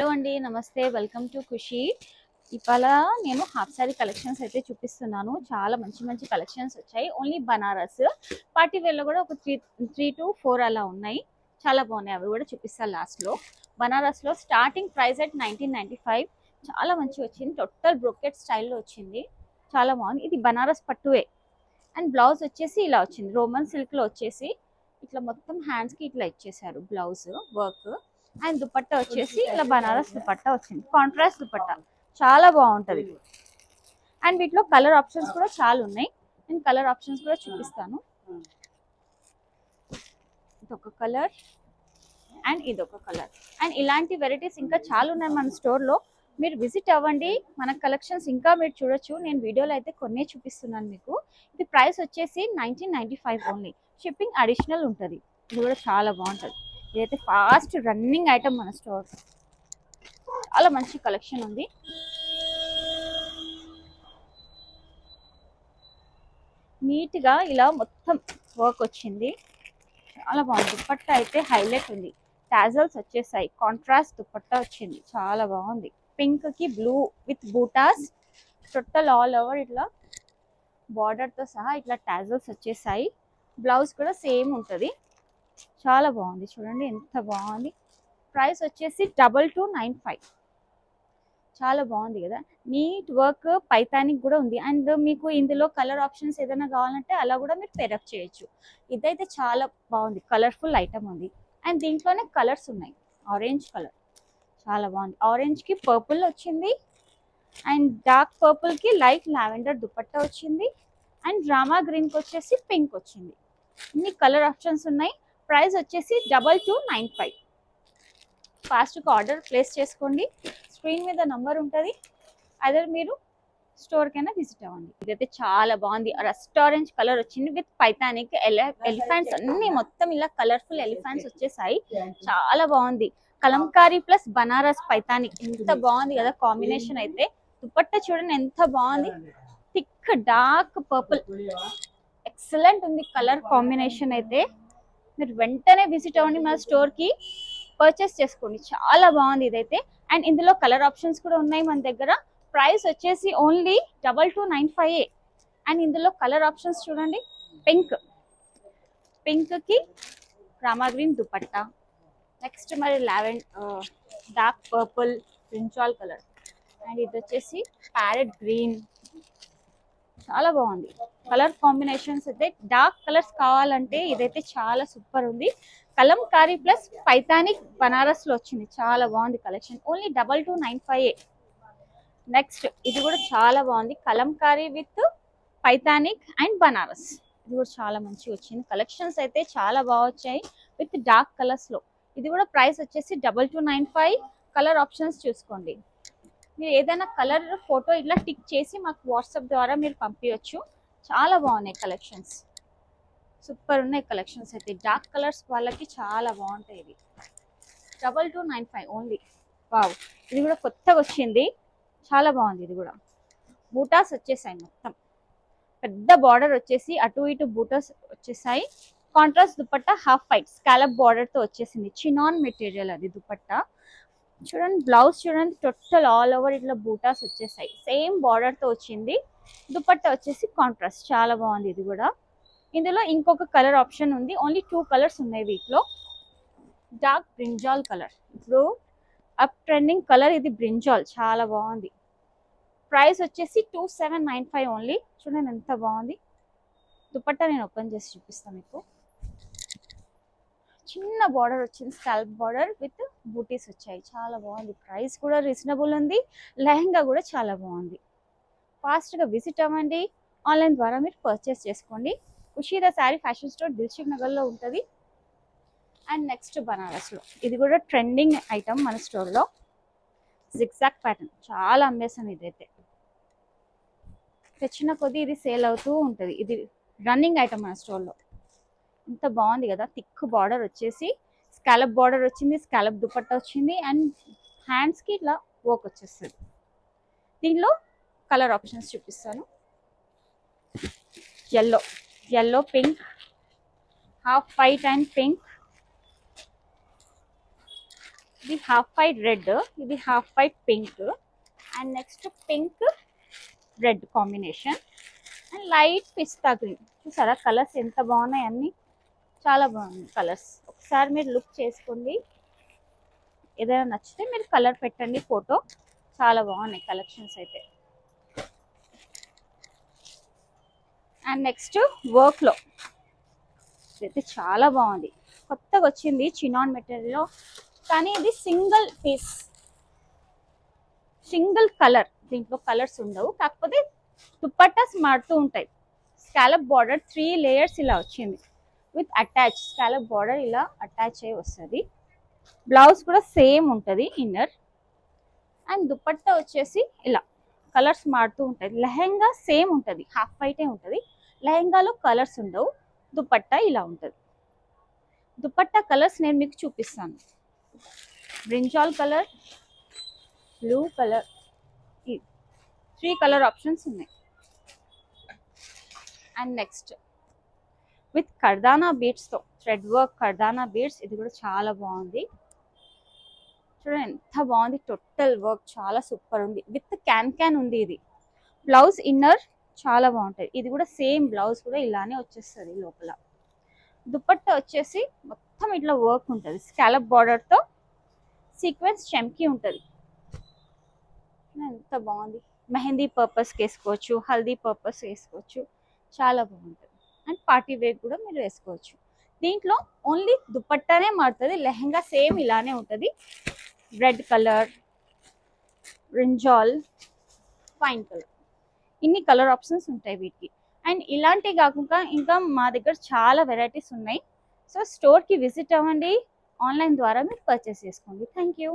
Hello అండి, నమస్తే. Welcome to ఖుషి. ఇవాళ నేను హాఫ్ సారీ కలెక్షన్స్ అయితే చూపిస్తున్నాను. చాలా మంచి మంచి కలెక్షన్స్ వచ్చాయి. ఓన్లీ బనారస్ పార్టీ వేర్లో కూడా ఒక త్రీ టు ఫోర్ అలా ఉన్నాయి. చాలా బాగున్నాయి. అవి కూడా చూపిస్తాను లాస్ట్లో. బనారస్లో స్టార్టింగ్ ప్రైస్ అట్ 1995. చాలా మంచిగా వచ్చింది. టోటల్ బ్రోకెట్ స్టైల్లో వచ్చింది. చాలా బాగుంది. ఇది బనారస్ పట్టువే. అండ్ బ్లౌజ్ వచ్చేసి ఇలా వచ్చింది. రోమన్ సిల్క్లో వచ్చేసి ఇట్లా మొత్తం హ్యాండ్స్కి ఇట్లా ఇచ్చేసారు బ్లౌజ్ వర్క్. అండ్ దుపట్టా వచ్చేసి ఇలా బనారస్ దుపట్టా వచ్చింది. కాంట్రాస్ట్ దుపట్టా చాలా బాగుంటది. అండ్ వీటిలో కలర్ ఆప్షన్స్ కూడా చాలా ఉన్నాయి. నేను కలర్ ఆప్షన్స్ కూడా చూపిస్తాను. ఇదొక కలర్ అండ్ ఇదొక కలర్. అండ్ ఇలాంటి వెరైటీస్ ఇంకా చాలా ఉన్నాయి మన స్టోర్లో. మీరు విజిట్ అవ్వండి. మన కలెక్షన్స్ ఇంకా మీరు చూడొచ్చు. నేను వీడియోలో అయితే కొన్నే చూపిస్తున్నాను మీకు. ఇది ప్రైస్ వచ్చేసి 1995 ఓన్లీ. షిప్పింగ్ అడిషనల్ ఉంటుంది. ఇది కూడా చాలా బాగుంటుంది. ఇదైతే ఫాస్ట్ రన్నింగ్ ఐటమ్ మన స్టోర్. చాలా మంచి కలెక్షన్ ఉంది. నీట్గా ఇలా మొత్తం వర్క్ వచ్చింది. చాలా బాగుంది. దుపట్టా అయితే హైలైట్ ఉంది. టాజల్స్ వచ్చేసాయి. కాంట్రాస్ట్ దుపట్టా వచ్చింది. చాలా బాగుంది. పింక్ కి blue with buttas. Total all over ఇట్లా బార్డర్తో సహా ఇట్లా టాజల్స్ వచ్చేసాయి. బ్లౌజ్ కూడా సేమ్ ఉంటుంది. చాలా బాగుంది. చూడండి ఎంత బాగుంది. ప్రైస్ వచ్చేసి 2295. చాలా బాగుంది కదా. నీట్ వర్క్ పైతానిక్ కూడా ఉంది. అండ్ మీకు ఇందులో కలర్ ఆప్షన్స్ ఏదైనా కావాలంటే అలా కూడా మీరు పేరప్ చేయొచ్చు. ఇదైతే చాలా బాగుంది. కలర్ఫుల్ ఐటమ్ ఉంది. అండ్ దీంట్లోనే కలర్స్ ఉన్నాయి. ఆరెంజ్ కలర్ చాలా బాగుంది. ఆరెంజ్కి పర్పుల్ వచ్చింది. అండ్ డార్క్ పర్పుల్కి లైట్ లావెండర్ దుపట్టా వచ్చింది. అండ్ డ్రామా గ్రీన్కి వచ్చేసి పింక్ వచ్చింది. ఇన్ని కలర్ ఆప్షన్స్ ఉన్నాయి. ప్రైస్ వచ్చేసి 2295. ఫాస్ట్గా ఆర్డర్ ప్లేస్ చేసుకోండి. స్క్రీన్ మీద నంబర్ ఉంటుంది. అదే మీరు స్టోర్కైనా విజిట్ అవ్వండి. ఇదైతే చాలా బాగుంది. రస్ట్ ఆరెంజ్ కలర్ వచ్చింది విత్ పైతానిక్ ఎలిఫెంట్స్ అన్ని మొత్తం ఇలా కలర్ఫుల్ ఎలిఫెంట్స్ వచ్చేసాయి. చాలా బాగుంది. కలంకారీ ప్లస్ బనారస్ పైతానిక్ ఎంత బాగుంది కదా కాంబినేషన్ అయితే. దుపట్టా చూడండి ఎంత బాగుంది. థిక్ డార్క్ పర్పుల్ ఎక్సలెంట్ ఉంది కలర్ కాంబినేషన్ అయితే. మీరు వెంటనే విజిట్ అవ్వండి మన స్టోర్కి. పర్చేస్ చేసుకోండి. చాలా బాగుంది ఇదైతే. అండ్ ఇందులో కలర్ ఆప్షన్స్ కూడా ఉన్నాయి మన దగ్గర. ప్రైస్ వచ్చేసి ఓన్లీ 2295. అండ్ ఇందులో కలర్ ఆప్షన్స్ చూడండి. పింక్కి రామా గ్రీన్ దుపట్టా. నెక్స్ట్ మరి dark purple brinjal colour. And ఇది వచ్చేసి ప్యారెట్ గ్రీన్. చాలా బాగుంది. కలర్ కాంబినేషన్స్ అయితే డార్క్ కలర్స్ కావాలంటే ఇదైతే చాలా సూపర్ ఉంది. కలంకారీ ప్లస్ పైతానిక్ బనారస్ లో వచ్చింది. చాలా బాగుంది కలెక్షన్. ఓన్లీ 2295. నెక్స్ట్ ఇది కూడా చాలా బాగుంది. Kalamkari with Paithani and Banaras. ఇది కూడా చాలా మంచిగా వచ్చింది. కలెక్షన్స్ అయితే చాలా బాగా వచ్చాయి విత్ డార్క్ కలర్స్ లో. ఇది కూడా ప్రైస్ వచ్చేసి 2295. కలర్ ఆప్షన్స్ చూసుకోండి. మీరు ఏదైనా కలర్ ఫోటో ఇట్లా టిక్ చేసి మాకు వాట్సాప్ ద్వారా మీరు పంపించవచ్చు. చాలా బాగున్నాయి కలెక్షన్స్. సూపర్ ఉన్నాయి కలెక్షన్స్ అయితే. డార్క్ కలర్స్ వాళ్ళకి చాలా బాగుంటాయి. ఇది 2295 ఓన్లీ. వావ్, ఇది కూడా కొత్తగా వచ్చింది. చాలా బాగుంది. ఇది కూడా బూటాస్ వచ్చేసాయి. మొత్తం పెద్ద బార్డర్ వచ్చేసి అటు ఇటు బూటాస్ వచ్చేసాయి. Contrast dupatta half white scallop బార్డర్తో వచ్చేసింది. చినాన్ మెటీరియల్ అది దుపట్టా. చూడండి బ్లౌజ్ చూడండి. టోటల్ ఆల్ ఓవర్ ఇట్లా బూటాస్ వచ్చేసాయి. సేమ్ బార్డర్తో వచ్చింది. దుపట్టా వచ్చేసి కాంట్రాస్ట్. చాలా బాగుంది ఇది కూడా. ఇందులో ఇంకొక కలర్ ఆప్షన్ ఉంది. ఓన్లీ 2 కలర్స్ ఉన్నాయి వీటిలో. Dark brinjal colour. ఇప్పుడు అప్ ట్రెండింగ్ కలర్ ఇది బ్రింజాల్. చాలా బాగుంది. ప్రైస్ వచ్చేసి 2795 ఓన్లీ. చూడండి ఎంత బాగుంది. దుపట్టా నేను ఓపెన్ చేసి చూపిస్తాను మీకు. చిన్న బార్డర్ వచ్చింది. స్కాల్ప్ బార్డర్ విత్ బూటీస్ వచ్చాయి. చాలా బాగుంది. ప్రైస్ కూడా రీజనబుల్ ఉంది. లెహంగా కూడా చాలా బాగుంది. ఫాస్ట్గా విజిట్ అవ్వండి. ఆన్లైన్ ద్వారా మీరు పర్చేస్ చేసుకోండి. ఖుషీద శారీ ఫ్యాషన్ స్టోర్ దిల్సుఖ్ నగర్లో ఉంటుంది. అండ్ నెక్స్ట్ బనారస్లో ఇది కూడా ట్రెండింగ్ ఐటమ్ మన స్టోర్లో. జిగ్జాగ్ ప్యాటర్న్ చాలా అమ్మేసాను. ఇదైతే తెచ్చిన కొద్దీ ఇది సేల్ అవుతూ ఉంటుంది. ఇది రన్నింగ్ ఐటమ్ మన స్టోర్లో. ఎంత బాగుంది కదా. థిక్ బార్డర్ వచ్చేసి స్కాలప్ బార్డర్ వచ్చింది. స్కాలప్ దుపట్టా వచ్చింది. అండ్ హ్యాండ్స్కి ఇట్లా వర్క్ వచ్చేస్తుంది. దీనిలో కలర్ ఆప్షన్స్ చూపిస్తాను. yellow, pink, half white and pink, ఇది హాఫ్ వైట్ రెడ్, ఇది half white pink, and next pink red combination, and light pista green. చూసారా కలర్స్ ఎంత బాగున్నాయి, అన్ని చాలా బాగున్నాయి కలర్స్. ఒకసారి మీరు లుక్ చేసుకోండి, ఏదైనా నచ్చితే మీరు కలర్ పెట్టండి ఫోటో. చాలా బాగున్నాయి కలెక్షన్స్ అయితే. అండ్ నెక్స్ట్ వర్క్లో అయితే చాలా బాగుంది, కొత్తగా వచ్చింది చినాన్ మెటీరియల్లో, కానీ ఇది సింగిల్ పీస్, సింగిల్ కలర్, దీంట్లో కలర్స్ ఉండవు, కాకపోతే దుపట్టాస్ మారుతూ ఉంటాయి. స్కాలప్ బార్డర్ 3 లేయర్స్ ఇలా వచ్చింది విత్ అటాచ్ స్కాలప్ బార్డర్ ఇలా అటాచ్ అయ్యి వస్తుంది. బ్లౌజ్ కూడా సేమ్ ఉంటుంది ఇన్నర్, అండ్ దుపట్టా వచ్చేసి ఇలా కలర్స్ మారుతూ ఉంటాయి. లెహెంగా సేమ్ ఉంటుంది, హాఫ్ వైటే ఉంటుంది, లెహెంగాలో కలర్స్ ఉండవు. దుపట్టా ఇలా ఉంటుంది. దుపట్టా కలర్స్ నేను మీకు చూపిస్తాను. Brinjal colour, blue colour, 3 colour options ఉన్నాయి. అండ్ నెక్స్ట్ విత్ కర్దానా బీడ్స్తో థ్రెడ్ వర్క్ కర్దానా బీడ్స్, ఇది కూడా చాలా బాగుంది. చూడండి ఎంత బాగుంది, టోటల్ వర్క్ చాలా సూపర్ ఉంది. విత్ క్యాన్ ఉంది. ఇది బ్లౌజ్ ఇన్నర్ చాలా బాగుంటుంది. ఇది కూడా సేమ్ బ్లౌజ్ కూడా ఇలానే వచ్చేస్తుంది లోపల. దుపట్టా వచ్చేసి మొత్తం ఇట్లా వర్క్ ఉంటుంది, స్కాలప్ బార్డర్తో సీక్వెన్స్ చమ్కీ ఉంటుంది. ఎంత బాగుంది, మెహందీ పర్పస్కి వేసుకోవచ్చు, హల్దీ పర్పస్ వేసుకోవచ్చు, చాలా బాగుంటుంది. అండ్ పార్టీ వేర్ కూడా మీరు వేసుకోవచ్చు. దీంట్లో ఓన్లీ దుపట్టానే మారుతుంది, లెహంగా సేమ్ ఇలానే ఉంటుంది. Red colour, brinjal, wine colour, ఇన్ని కలర్ ఆప్షన్స్ ఉంటాయి వీటికి. అండ్ ఇలాంటివి కాకుండా ఇంకా మా దగ్గర చాలా వెరైటీస్ ఉన్నాయి. సో స్టోర్కి విజిట్ అవ్వండి, ఆన్లైన్ ద్వారా మీరు పర్చేస్ చేసుకోండి. Thank you.